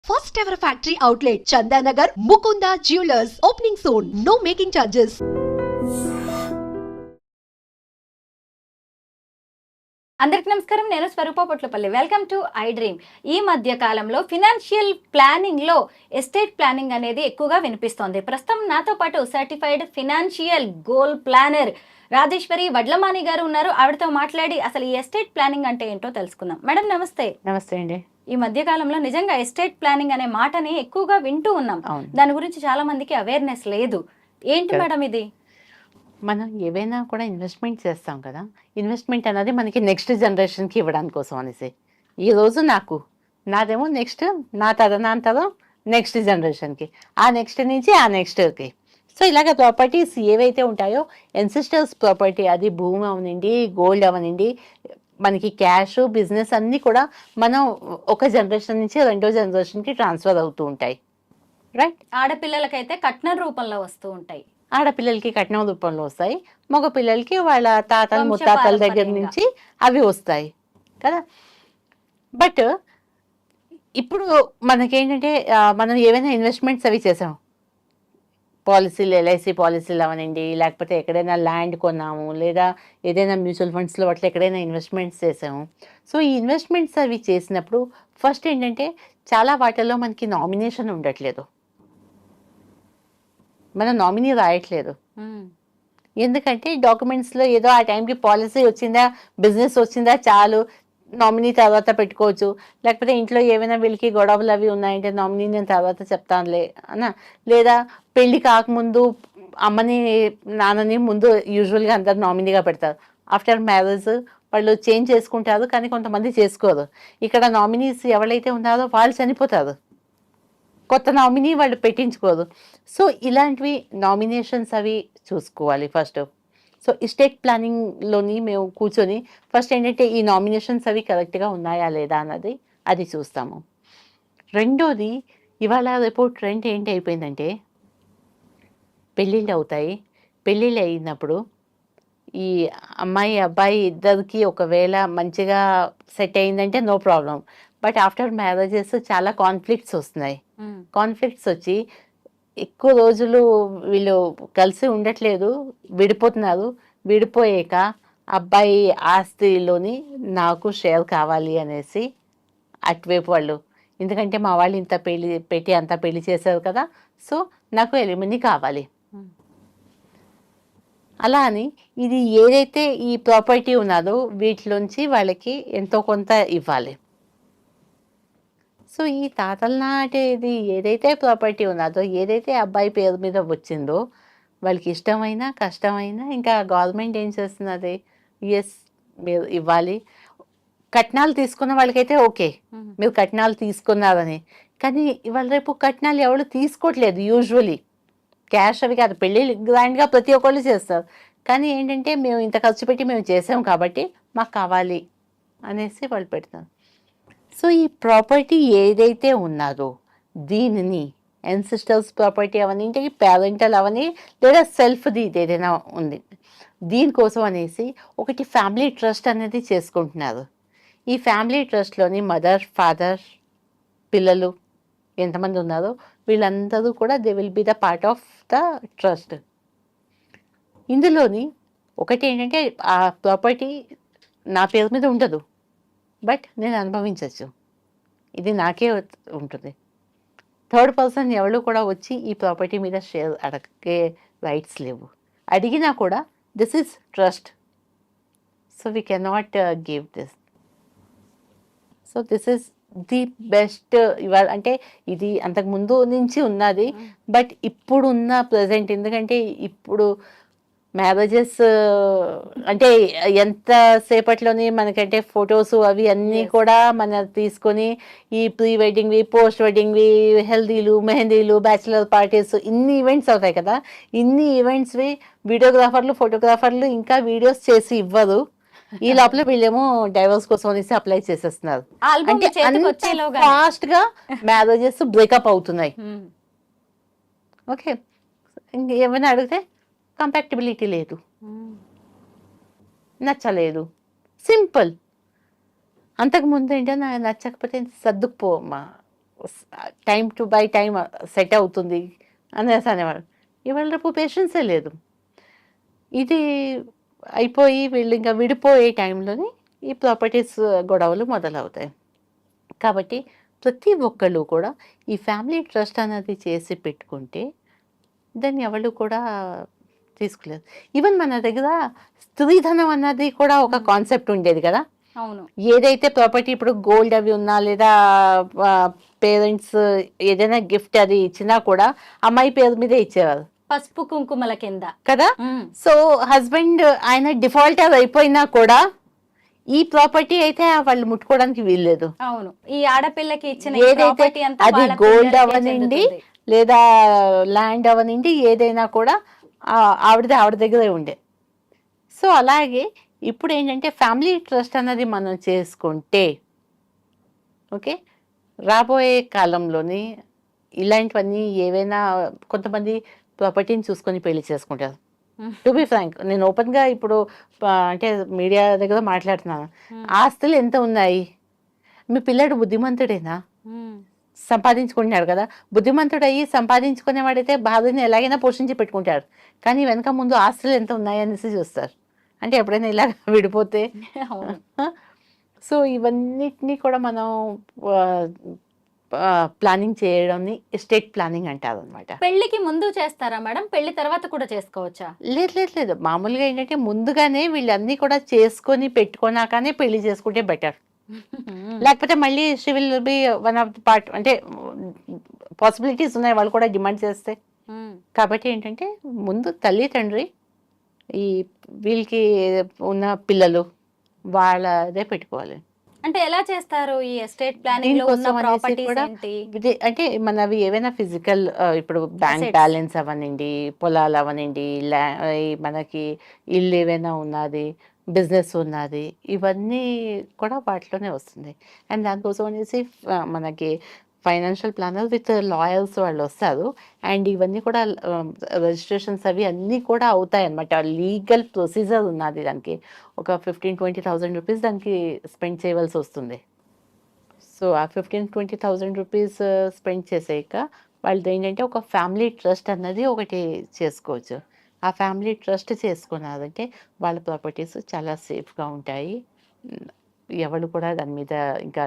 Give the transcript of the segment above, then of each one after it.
First ever factory outlet, Chandanagar, Mukunda Jewelers, opening soon. No making charges. అందరికి నమస్కారం. నేను Swaroopa Potlapalli. Welcome to I dream. ఈ మధ్య కాలంలో ఫినాన్షియల్ ప్లానింగ్ లో ఎస్టేట్ ప్లానింగ్ అనేది ఎక్కువగా వినిపిస్తోంది. ప్రస్తుతం నాతో పాటు certified financial goal planner Rajeshwari Vadlamani గారు ఉన్నారు. ఆవిడతో మాట్లాడి అసలు ఈ ఎస్టేట్ ప్లానింగ్ అంటే ఏంటో తెలుసుకుందాం. మేడం నమస్తే. నమస్తే అండి. ఈ మధ్య కాలంలో నిజంగా ఎస్టేట్ ప్లానింగ్ అనే మాటని ఎక్కువగా వింటూ ఉన్నాం. దాని గురించి చాలా మందికి అవేర్నెస్ లేదు. ఏంటి మేడం ఇది? మనం ఏవైనా కూడా ఇన్వెస్ట్మెంట్ చేస్తాం కదా, ఇన్వెస్ట్మెంట్ అనేది మనకి నెక్స్ట్ జనరేషన్కి ఇవ్వడానికి కోసం అనేసి. ఈరోజు నాదేమో నెక్స్ట్ నా తదనంతరం నెక్స్ట్ జనరేషన్కి, ఆ నెక్స్ట్ నుంచి ఆ నెక్స్ట్కి. సో ఇలాగ ప్రాపర్టీస్ ఏవైతే ఉంటాయో ఎన్సిస్టర్స్ ప్రాపర్టీ, అది భూమి అవనండి, గోల్డ్ అవనండి, మనకి క్యాష్, బిజినెస్ అన్నీ కూడా మనం ఒక జనరేషన్ నుంచి రెండో జనరేషన్కి ట్రాన్స్ఫర్ అవుతూ ఉంటాయి. రైట్. ఆడపిల్లలకైతే కట్నం రూపంలో వస్తూ ఉంటాయి. ఆడపిల్లలకి కట్నం రూపంలో వస్తాయి, మగ పిల్లలకి వాళ్ళ తాతలు ముత్తాతల దగ్గర నుంచి అవి వస్తాయి కదా. బట్ ఇప్పుడు మనకేంటంటే మనం ఏవైనా ఇన్వెస్ట్మెంట్స్ అవి చేసాం, పాలసీలు, ఎల్ఐసి పాలసీలు అవనండి, లేకపోతే ఎక్కడైనా ల్యాండ్ కొన్నాము, లేదా ఏదైనా మ్యూచువల్ ఫండ్స్లో అట్లా ఎక్కడైనా ఇన్వెస్ట్మెంట్స్ చేసాము. సో ఈ ఇన్వెస్ట్మెంట్స్ అవి చేసినప్పుడు ఫస్ట్ ఏంటంటే చాలా వాటిల్లో మనకి నామినేషన్ ఉండట్లేదు, మనం నామినీ రాయట్లేదు. ఎందుకంటే డాక్యుమెంట్స్లో ఏదో ఆ టైంకి పాలసీ వచ్చిందా, బిజినెస్ వచ్చిందా, చాలు నామినీ తర్వాత పెట్టుకోవచ్చు. లేకపోతే ఇంట్లో ఏమైనా వీళ్ళకి గొడవలు అవి ఉన్నాయంటే నామినీ నేను తర్వాత చెప్తానులే అన్న, లేదా పెళ్ళి కాకముందు అమ్మని నాన్నని ముందు యూజువల్గా అందరు నామినీగా పెడతారు. ఆఫ్టర్ మ్యారేజ్ వాళ్ళు చేంజ్ చేసుకుంటారు, కానీ కొంతమంది చేసుకోరు. ఇక్కడ నామినీస్ ఎవరైతే ఉన్నారో వాళ్ళు చనిపోతారు, కొత్త నామినీ వాళ్ళు పెట్టించుకోరు. సో ఇలాంటివి నామినేషన్స్ అవి చూసుకోవాలి ఫస్ట్. సో ఎస్టేట్ ప్లానింగ్లోని మేము కూర్చొని ఫస్ట్ ఏంటంటే ఈ నామినేషన్స్ అవి కరెక్ట్గా ఉన్నాయా లేదా అన్నది అది చూస్తాము. రెండోది, ఇవాళ రేపు ట్రెండ్ ఏంటి అయిపోయిందంటే పెళ్ళిళ్ళు అవుతాయి. పెళ్ళిళ్ళు అయినప్పుడు ఈ అమ్మాయి అబ్బాయి ఇద్దరికి ఒకవేళ మంచిగా సెట్ అయిందంటే no problem. But after marriages చాలా కాన్ఫ్లిక్ట్స్ వస్తున్నాయి. కాన్ఫ్లిక్ట్స్ వచ్చి ఎక్కువ రోజులు వీళ్ళు కలిసి ఉండట్లేదు, విడిపోతున్నారు. విడిపోయాక అబ్బాయి ఆస్తిలోని నాకు షేర్ కావాలి అనేసి అటువైపు వాళ్ళు, ఎందుకంటే మా వాళ్ళు ఇంత పెట్టి అంత పెళ్లి చేశారు కదా, సో నాకు ఎలిమినీ కావాలి. అలా అని ఇది ఏదైతే ఈ ప్రాపర్టీ ఉన్నదో వీటిలోంచి వాళ్ళకి ఎంతో కొంత ఇవ్వాలి. సో ఈ తాతల నాటేది ఏదైతే ప్రాపర్టీ ఉన్నదో, ఏదైతే అబ్బాయి పేరు మీద వచ్చిందో, వాళ్ళకి ఇష్టమైనా కష్టమైనా ఇంకా గవర్నమెంట్ ఏం చేస్తున్నది, ఎస్ మీరు ఇవ్వాలి. కట్నాలు తీసుకున్న వాళ్ళకైతే ఓకే, మీరు కట్నాలు తీసుకున్నారని. కానీ ఇవాళ రేపు కట్నాలు ఎవరు తీసుకోవట్లేదు. యూజువలీ క్యాష్ అవి కాదు, పెళ్ళి గ్రాండ్గా ప్రతి ఒక్కళ్ళు చేస్తారు. కానీ ఏంటంటే మేము ఇంత ఖర్చు పెట్టి మేము చేసాం కాబట్టి మాకు కావాలి అనేసి వాళ్ళు పెడతారు. సో ఈ ప్రాపర్టీ ఏదైతే ఉన్నదో దీనిని ఎన్సిస్టర్స్ ప్రాపర్టీ అవని, ఇంటికి పేరెంటల్ అవని, లేదా సెల్ఫ్ది ఏదైనా ఉంది, దీనికోసం అనేసి ఒకటి ఫ్యామిలీ ట్రస్ట్ అనేది చేసుకుంటున్నారు. ఈ ఫ్యామిలీ ట్రస్ట్లోని మదర్, ఫాదర్, పిల్లలు ఎంతమంది ఉన్నారో వీళ్ళందరూ కూడా they will be the part of the trust. ఇందులోని ఒకటి ఏంటంటే ఆ ప్రాపర్టీ నా పేరు మీద ఉండదు, బట్ నేను అనుభవించవచ్చు, ఇది నాకే ఉంటుంది. థర్డ్ పర్సన్ ఎవరు కూడా వచ్చి ఈ ప్రాపర్టీ మీద షేర్ అడగే రైట్స్ లేవు. అడిగినా కూడా this is trust, so we cannot give this. So this is the best. ఇవాళ అంటే ఇది అంతకుముందు నుంచి ఉన్నది, బట్ ఇప్పుడు ఉన్న ప్రజెంట్, ఎందుకంటే ఇప్పుడు మ్యారేజెస్ అంటే ఎంత సేపట్లోని మనకంటే ఫొటోస్ అవి అన్నీ కూడా మన తీసుకొని ఈ ప్రీ వెడ్డింగ్వి, పోస్ట్ వెడ్డింగ్వి, హెల్దీలు, మెహందీలు, బ్యాచిలర్ పార్టీస్, ఇన్ని ఈవెంట్స్ అవుతాయి కదా. ఇన్ని ఈవెంట్స్వి వీడియోగ్రాఫర్లు, ఫోటోగ్రాఫర్లు ఇంకా వీడియోస్ చేసి ఇవ్వరు. ఈ లోపల వీళ్ళేమో డైవర్స్ కోసం అనేసి అప్లై చేసేస్తున్నారు. అంటే ఫాస్ట్ గా మ్యారేజెస్ బ్రేకప్ అవుతున్నాయి. ఓకే, ఏమైనా అడిగితే కంపాక్టబిలిటీ లేదు, నచ్చలేదు, సింపుల్. అంతకుముందు ఏంటో నచ్చకపోతే సర్దుకుపోమ్మా, time to by time set అవుతుంది అనేసి అనేవారు. ఇవాళ రేపు పేషెన్సే లేదు. ఇది అయిపోయి వీళ్ళు ఇంకా విడిపోయే టైంలోని ఈ ప్రాపర్టీస్ గొడవలు మొదలవుతాయి. కాబట్టి ప్రతి ఒక్కళ్ళు కూడా ఈ ఫ్యామిలీ ట్రస్ట్ అనేది చేసి పెట్టుకుంటే దాన్ని ఎవరు కూడా తీసుకోలేదు. ఈవెన్ మన దగ్గర స్త్రీధనం అన్నది కూడా ఒక కాన్సెప్ట్ ఉండేది కదా. అవును. ఏదైతే ప్రాపర్టీ ఇప్పుడు గోల్డ్ అవి ఉన్నా లేదా పేరెంట్స్ ఏదైనా గిఫ్ట్ అది ఇచ్చినా కూడా అమ్మాయి పేరు మీదే ఇచ్చేవారు పసుపు కుంకుమల కింద కదా. సో హస్బెండ్ ఆయన డిఫాల్టర్ అయిపోయినా కూడా ఈ ప్రాపర్టీ అయితే వాళ్ళు ముట్టుకోవడానికి వీల్లేదు. అవును. ఈ ఆడపిల్లకి ఇచ్చిన ఏదైతే ప్రాపర్టీ అంతా అది వాళ్ళ గోల్డ్ పిల్లలకే అవనండి చెందుతుంది. లేదా ల్యాండ్ అవనండి ఏదైనా కూడా ఆవిడ దగ్గరే ఉండే. సో అలాగే ఇప్పుడు ఏంటంటే ఫ్యామిలీ ట్రస్ట్ అన్నది మనం చేసుకుంటే ఓకే, రాబోయే కాలంలోని ఇలాంటివన్నీ ఏవైనా కొంతమంది ప్రాపర్టీని చూసుకొని పెళ్లి చేసుకుంటారు. టు బి ఫ్రాంక్, నేను ఓపెన్గా ఇప్పుడు అంటే మీడియా దగ్గర మాట్లాడుతున్నాను. ఆస్తులు ఎంత ఉన్నాయి? మీ పిల్లడు బుద్ధిమంతుడేనా? సంపాదించుకుంటున్నాడు కదా. బుద్ధిమంతుడు అయ్యి సంపాదించుకునేవాడైతే భార్యని ఎలాగైనా పోషించి పెట్టుకుంటారు. కానీ వెనక ముందు ఆస్తులు ఎంత ఉన్నాయి అనేసి చూస్తారు. అంటే ఎప్పుడైనా ఇలా విడిపోతే సో ఇవన్నిటినీ కూడా మనం ప్లానింగ్ చేయడాన్ని ఎస్టేట్ ప్లానింగ్ అంటారు అనమాట. పెళ్లికి ముందు చేస్తారా మేడం? పెళ్లి తర్వాత కూడా చేసుకోవచ్చా? లేదు, మామూలుగా ఏంటంటే ముందుగానే వీళ్ళన్నీ కూడా చేసుకొని పెట్టుకున్నాకనే పెళ్లి చేసుకుంటే బెటర్. లేకపోతే మళ్ళీ she will be one of the part, అంటే పాసిబిలిటీస్ ఉన్నాయి వాళ్ళు కూడా డిమాండ్ చేస్తే. కాబట్టి ఏంటంటే ముందు తల్లి తండ్రి ఈ వీళ్ళకి ఉన్న పిల్లలు వాళ్ళదే పెట్టుకోవాలి. అంటే ఎలా చేస్తారు ఈ ఎస్టేట్ ప్లానింగ్ లో ఉన్న ప్రాపర్టీస్ ఏంటి? అంటే మనవి ఏవైనా ఫిజికల్ ఇప్పుడు బ్యాంక్ బ్యాలెన్స్ అవనండి, పొలాలు అవనండి, మనకి ఇల్లు ఏవైనా ఉన్నది, బిజినెస్ ఉన్నది, ఇవన్నీ కూడా వాటిలోనే వస్తుంది. అండ్ దానికోసం అనేసి మనకి ఫైనాన్షియల్ ప్లానర్ విత్ లాయర్స్ వాళ్ళు వస్తారు. అండ్ ఇవన్నీ కూడా రిజిస్ట్రేషన్స్ అవి అన్నీ కూడా అవుతాయి అన్నమాట. లీగల్ ప్రొసీజర్ ఉన్నది. దానికి ఒక 15-20,000 రూపీస్ దానికి స్పెండ్ చేయవలసి వస్తుంది. సో ఆ 15-20,000 రూపీస్ స్పెండ్ చేసాక వాళ్ళది ఏంటంటే ఒక ఫ్యామిలీ ట్రస్ట్ అన్నది ఒకటి చేసుకోవచ్చు. ఆ ఫ్యామిలీ ట్రస్ట్ చేసుకున్నారంటే వాళ్ళ ప్రాపర్టీస్ చాలా సేఫ్గా ఉంటాయి. ఎవరు కూడా దాని మీద ఇంకా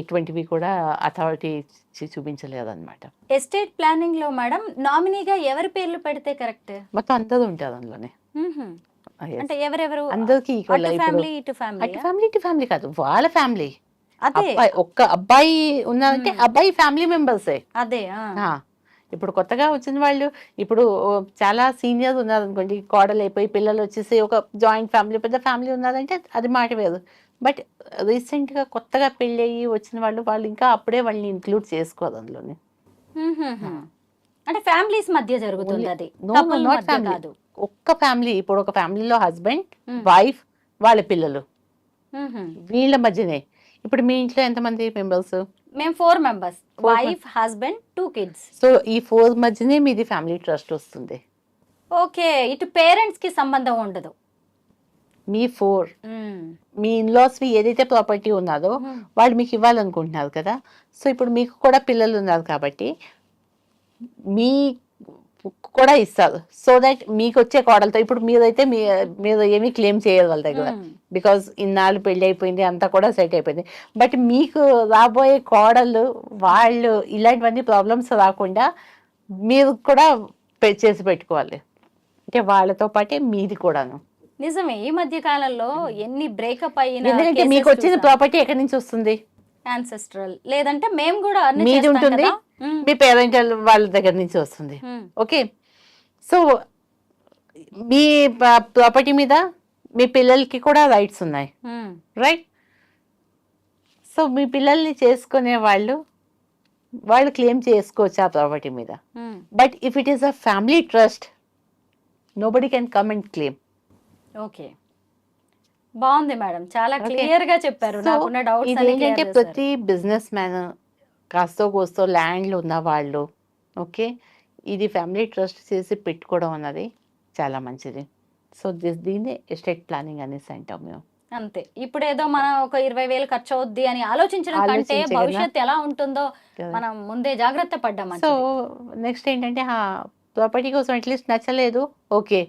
ఎటువంటివి కూడా అథారిటీ చూపించలేదు అనమాట. ఎస్టేట్ ప్లానింగ్ లో మేడం నామినీగా ఎవరి పేర్లు పెడితే కరెక్ట్? మొత్తం అందరూ ఉంటారు అందులోనే. అంటే ఎవరెవరు? అందరికి ఈక్వల్. ఫ్యామిలీ ఇటు ఫ్యామిలీ కాదు, వాళ్ళ ఫ్యామిలీ. ఒక్క అబ్బాయి ఉన్నారంటే అబ్బాయి ఫ్యామిలీ మెంబర్సే. అదే ఇప్పుడు కొత్తగా వచ్చిన వాళ్ళు ఇప్పుడు చాలా సీనియర్స్ ఉన్నారు అనుకోండి, కోడలు అయిపోయి పిల్లలు వచ్చేసి ఒక జాయింట్ ఫ్యామిలీ పెద్ద ఫ్యామిలీ ఉన్నారంటే అది మాట వేరు. బట్ రీసెంట్గా కొత్తగా పెళ్ళి అయ్యి వచ్చిన వాళ్ళు ఇంకా అప్పుడే వాళ్ళని ఇంక్లూడ్ చేసుకోరు అందులోనే. అంటే ఫ్యామిలీస్ మధ్య జరుగుతుంది అది. కాదు, ఒక్క ఫ్యామిలీ. ఇప్పుడు ఒక ఫ్యామిలీలో హస్బెండ్, వైఫ్, వాళ్ళ పిల్లలు, వీళ్ళ మధ్యనే. ఇప్పుడు మీ ఇంట్లో ఎంతమంది మెంబర్స్? మేము 4 members, wife, husband, 2 kids. So ఈ 4 మధ్యనే మీది ఫ్యామిలీ ట్రస్ట్ వస్తుంది. ఓకే, ఇటు పేరెంట్స్ కి సంబంధం ఉండదు. మీ 4 మీ ఇన్లాస్ ఏదైతే ప్రాపర్టీ ఉన్నదో వాళ్ళు మీకు ఇవ్వాలనుకుంటున్నారు కదా. సో ఇప్పుడు మీకు కూడా పిల్లలు ఉన్నారు కాబట్టి మీ కూడా ఇస్తారు. సో దట్ మీకు వచ్చే కోడలతో ఇప్పుడు మీరైతే మీరు ఏమీ క్లెయిమ్ చేయరు వాళ్ళ దగ్గర, బికాజ్ ఇన్నాళ్ళు పెళ్ళి అయిపోయింది, అంతా కూడా సెట్ అయిపోయింది. బట్ మీకు రాబోయే కోడలు వాళ్ళు ఇలాంటివన్నీ ప్రాబ్లమ్స్ రాకుండా మీరు కూడా చేసి పెట్టుకోవాలి. అంటే వాళ్ళతో పాటే మీది కూడాను. నిజమే, ఈ మధ్య కాలంలో ఎన్ని బ్రేకప్ అయినా, ఎందుకంటే మీకు వచ్చిన ప్రాపర్టీ ఎక్కడి నుంచి వస్తుంది? యాన్సెస్ట్రల్, లేదంటే మేము కూడా మీది ఉంటుంది, మీ పేరెంటల్ వాళ్ళ దగ్గర నుంచి వస్తుంది. ఓకే, సో మీ ప్రాపర్టీ మీద మీ పిల్లలకి కూడా రైట్స్ ఉన్నాయి, రైట్? సో మీ పిల్లల్ని చేసుకునే వాళ్ళు క్లెయిమ్ చేసుకోవచ్చు ఆ ప్రాపర్టీ మీద. But if it is a family trust, nobody can come and claim. Okay, బాగుంది మేడం, చాలా క్లియర్ గా చెప్పారు. నాకున్న డౌట్స్ ఏంటంటే ప్రతి బిజినెస్ మ్యాన్ కాస్తో కోస్తో ల్యాండ్లు ఉన్న వాళ్ళు ఓకే, ఇది ఫ్యామిలీ ట్రస్ట్ చేసి పెట్టుకోవడం అన్నది చాలా మంచిది. సో దీన్ని ఎస్టేట్ ప్లానింగ్ అనేసి అంటాం మేము. అంతే. ఇప్పుడేదో మనం ఒక 20,000 ఖర్చు అవుద్ది అని ఆలోచించడం కంటే ఆలోచించే కదా. భవిష్యత్తు ఎలా ఉంటుందో కదా. మనం ముందే జాగ్రత్త పడ్డాం సో మంచిది. నెక్స్ట్ ఏంటంటే ప్రాపర్టీ కోసం అట్లీస్ట్ నచ్చలేదు, ఓకే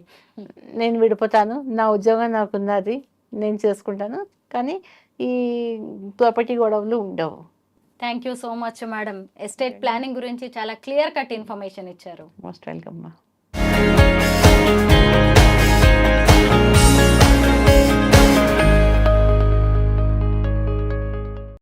నేను విడిపోతాను, నా ఉద్యోగం నాకు ఉన్నది, నేను చేసుకుంటాను, కానీ ఈ ప్రాపర్టీ గొడవలు ఉండవు. Thank you so much madam. Estate planning గురించి చాలా క్లియర్ కట్ ఇన్ఫర్మేషన్ ఇచ్చారు. Most welcome.